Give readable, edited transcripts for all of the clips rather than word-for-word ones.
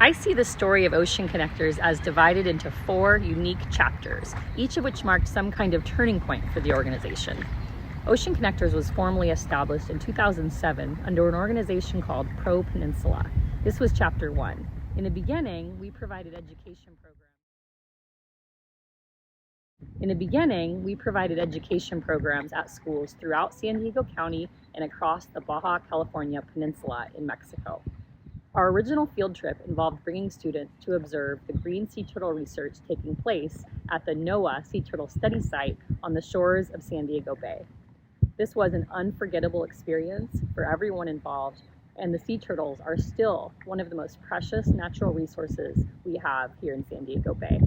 I see the story of Ocean Connectors as divided into 4 unique chapters, each of which marked some kind of turning point for the organization. Ocean Connectors was formally established in 2007 under an organization called Pro Peninsula. This was chapter 1. In the beginning, we provided education programs at schools throughout San Diego County and across the Baja California Peninsula in Mexico. Our original field trip involved bringing students to observe the green sea turtle research taking place at the NOAA Sea Turtle Study Site on the shores of San Diego Bay. This was an unforgettable experience for everyone involved, and the sea turtles are still one of the most precious natural resources we have here in San Diego Bay.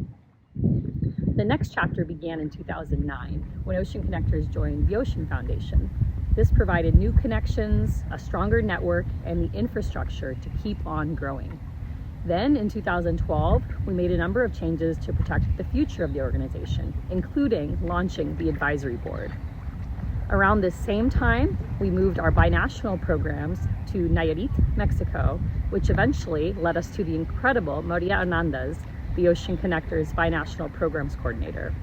The next chapter began in 2009 when Ocean Connectors joined the Ocean Foundation. This provided new connections, a stronger network, and the infrastructure to keep on growing. Then in 2012, we made a number of changes to protect the future of the organization, including launching the advisory board. Around this same time, we moved our binational programs to Nayarit, Mexico, which eventually led us to the incredible Maria Hernandez, the Ocean Connectors binational programs coordinator.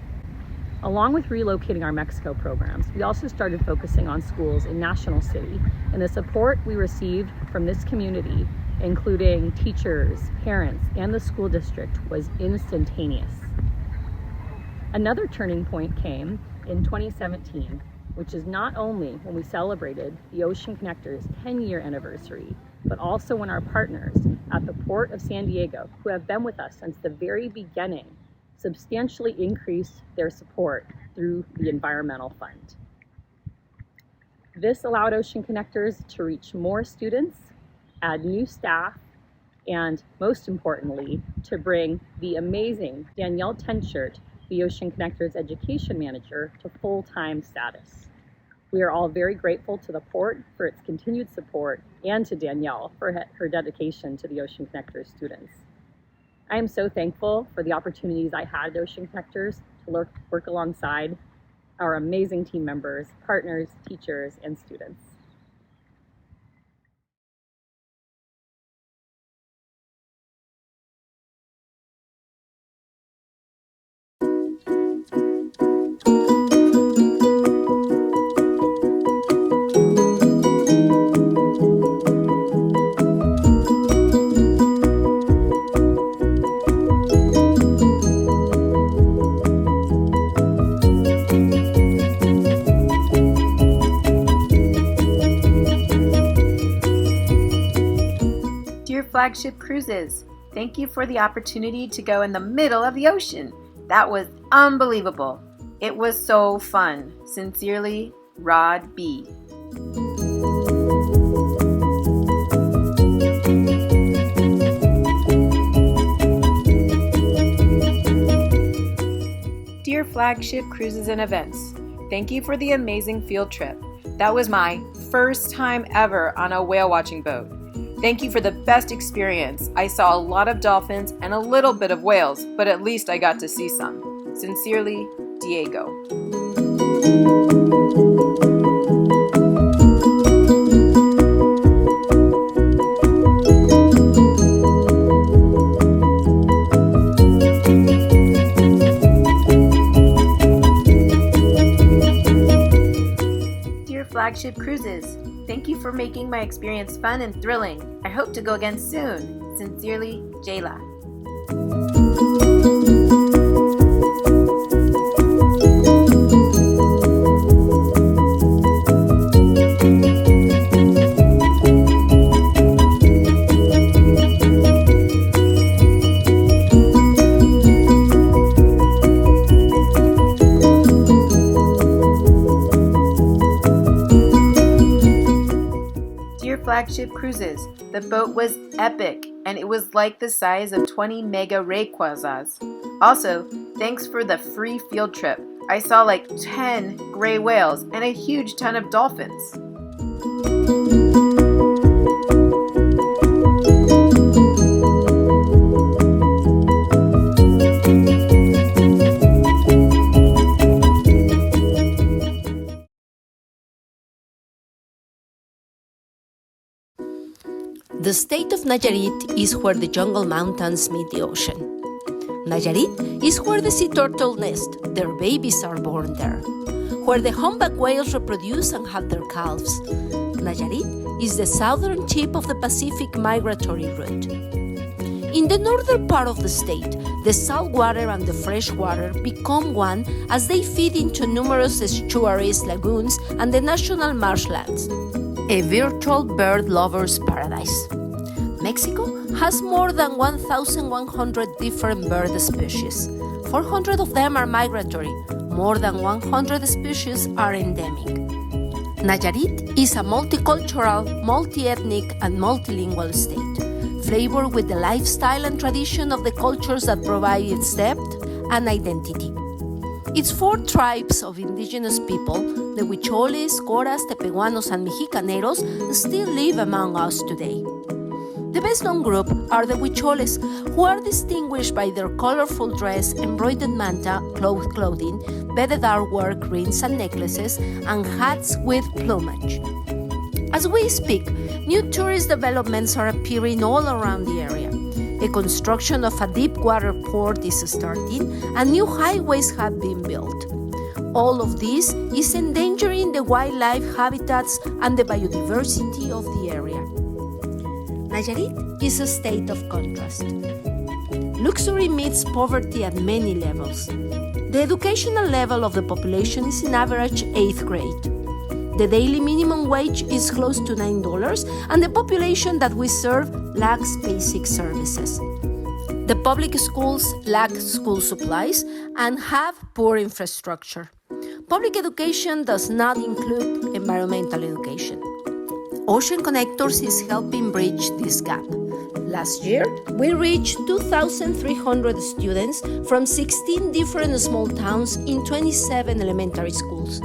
Along with relocating our Mexico programs, we also started focusing on schools in National City, and the support we received from this community, including teachers, parents, and the school district, was instantaneous. Another turning point came in 2017, which is not only when we celebrated the Ocean Connectors 10-year anniversary, but also when our partners at the Port of San Diego, who have been with us since the very beginning, substantially increased their support through the Environmental Fund. This allowed Ocean Connectors to reach more students, add new staff, and most importantly, to bring the amazing Danielle Tenchert, the Ocean Connectors education manager, to full-time status. We are all very grateful to the Port for its continued support and to Danielle for her dedication to the Ocean Connectors students. I am so thankful for the opportunities I had at Ocean Connectors to work alongside our amazing team members, partners, teachers, and students. Flagship Cruises, thank you for the opportunity to go in the middle of the ocean. That was unbelievable. It was so fun. Sincerely, Rod B. Dear Flagship Cruises and Events, thank you for the amazing field trip. That was my first time ever on a whale watching boat. Thank you for the best experience. I saw a lot of dolphins and a little bit of whales, but at least I got to see some. Sincerely, Diego. Dear Flagship Cruises, thank you for making my experience fun and thrilling. I hope to go again soon. Sincerely, Jayla. Flagship Cruises. The boat was epic, and it was like the size of 20 mega ray quasars. Also, thanks for the free field trip. I saw like 10 gray whales and a huge ton of dolphins. The state of Nayarit is where the jungle mountains meet the ocean. Nayarit is where the sea turtle nest, their babies are born there. Where the humpback whales reproduce and have their calves. Nayarit is the southern tip of the Pacific migratory route. In the northern part of the state, the saltwater and the freshwater become one as they feed into numerous estuaries, lagoons, and the national marshlands. A virtual bird lover's paradise. Mexico has more than 1,100 different bird species. 400 of them are migratory. More than 100 species are endemic. Nayarit is a multicultural, multi-ethnic, and multilingual state, flavored with the lifestyle and tradition of the cultures that provide its depth and identity. Its 4 tribes of indigenous people, the Huicholes, Coras, Tepehuanos, and Mexicaneros, still live among us today. The best-known group are the Huicholes, who are distinguished by their colorful dress, embroidered manta, clothing, beaded artwork, rings and necklaces, and hats with plumage. As we speak, new tourist developments are appearing all around the area. The construction of a deep water port is starting, and new highways have been built. All of this is endangering the wildlife habitats and the biodiversity of the area. Nayarit is a state of contrast. Luxury meets poverty at many levels. The educational level of the population is in average 8th grade. The daily minimum wage is close to $9, and the population that we serve lacks basic services. The public schools lack school supplies and have poor infrastructure. Public education does not include environmental education. Ocean Connectors is helping bridge this gap. Last year, we reached 2,300 students from 16 different small towns in 27 elementary schools.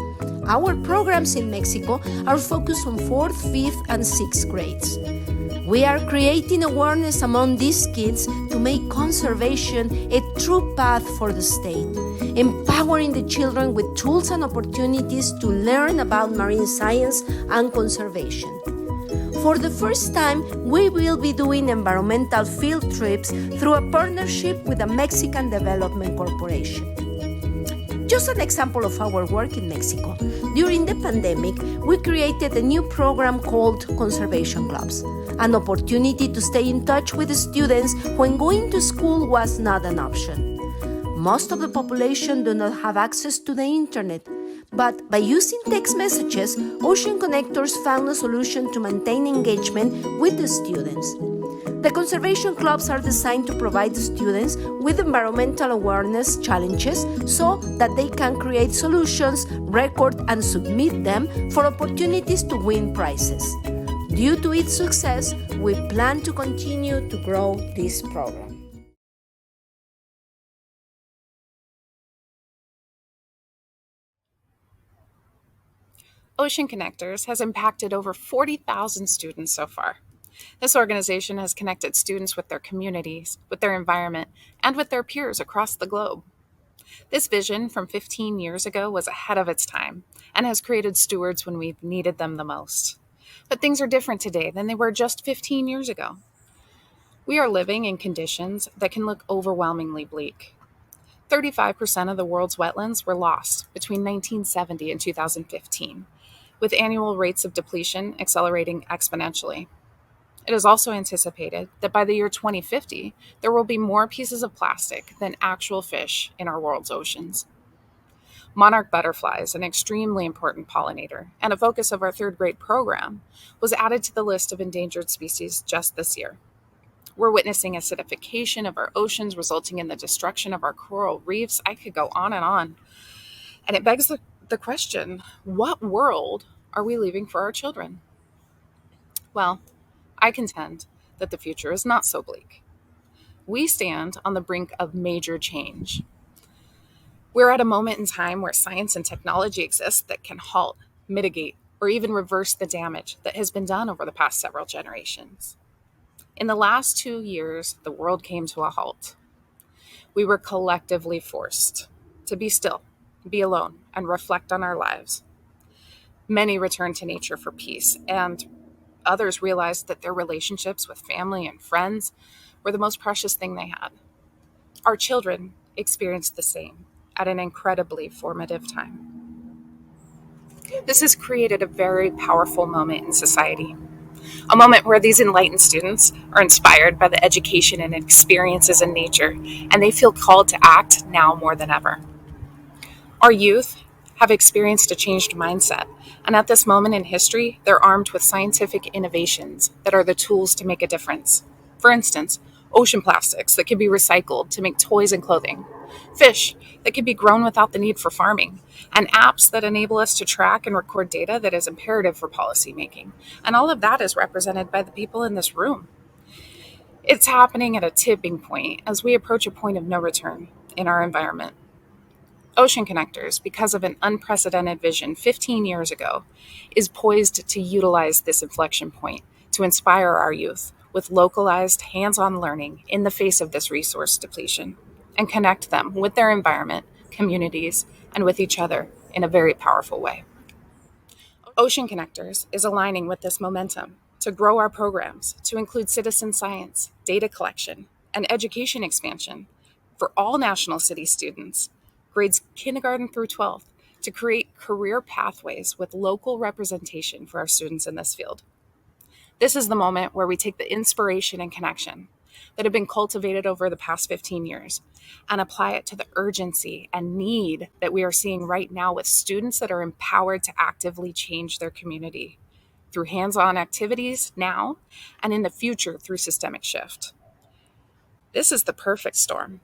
Our programs in Mexico are focused on 4th, 5th, and 6th grades. We are creating awareness among these kids to make conservation a true path for the state, empowering the children with tools and opportunities to learn about marine science and conservation. For the first time, we will be doing environmental field trips through a partnership with the Mexican Development Corporation. Just an example of our work in Mexico. During the pandemic, we created a new program called Conservation Clubs, an opportunity to stay in touch with the students when going to school was not an option. Most of the population do not have access to the internet, but by using text messages, Ocean Connectors found a solution to maintain engagement with the students. The conservation clubs are designed to provide the students with environmental awareness challenges so that they can create solutions, record, and submit them for opportunities to win prizes. Due to its success, we plan to continue to grow this program. Ocean Connectors has impacted over 40,000 students so far. This organization has connected students with their communities, with their environment, and with their peers across the globe. This vision from 15 years ago was ahead of its time and has created stewards when we've needed them the most. But things are different today than they were just 15 years ago. We are living in conditions that can look overwhelmingly bleak. 35% of the world's wetlands were lost between 1970 and 2015, with annual rates of depletion accelerating exponentially. It is also anticipated that by the year 2050, there will be more pieces of plastic than actual fish in our world's oceans. Monarch butterflies, an extremely important pollinator and a focus of our 3rd grade program, was added to the list of endangered species just this year. We're witnessing acidification of our oceans, resulting in the destruction of our coral reefs. I could go on. And it begs the question, what world are we leaving for our children? Well, I contend that the future is not so bleak. We stand on the brink of major change. We're at a moment in time where science and technology exist that can halt, mitigate, or even reverse the damage that has been done over the past several generations. In the last 2 years, the world came to a halt. We were collectively forced to be still, be alone, and reflect on our lives. Many returned to nature for peace, and Others realized that their relationships with family and friends were the most precious thing they had. Our children experienced the same at an incredibly formative time. This has created a very powerful moment in society, a moment where these enlightened students are inspired by the education and experiences in nature, and they feel called to act now more than ever. Our youth have experienced a changed mindset, and at this moment in history, they're armed with scientific innovations that are the tools to make a difference. For instance, ocean plastics that can be recycled to make toys and clothing, fish that can be grown without the need for farming, and apps that enable us to track and record data that is imperative for policymaking. And all of that is represented by the people in this room. It's happening at a tipping point as we approach a point of no return in our environment. Ocean Connectors, because of an unprecedented vision 15 years ago, is poised to utilize this inflection point to inspire our youth with localized, hands-on learning in the face of this resource depletion and connect them with their environment, communities, and with each other in a very powerful way. Ocean Connectors is aligning with this momentum to grow our programs to include citizen science, data collection, and education expansion for all National City students, grades kindergarten through 12th, to create career pathways with local representation for our students in this field. This is the moment where we take the inspiration and connection that have been cultivated over the past 15 years and apply it to the urgency and need that we are seeing right now with students that are empowered to actively change their community through hands-on activities now and in the future through systemic shift. This is the perfect storm.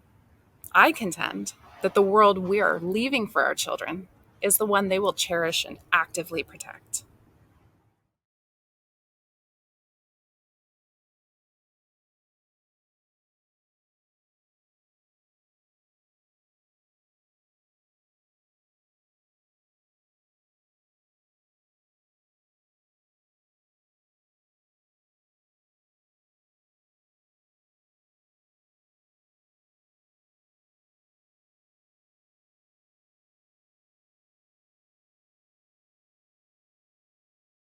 I contend that the world we are leaving for our children is the one they will cherish and actively protect.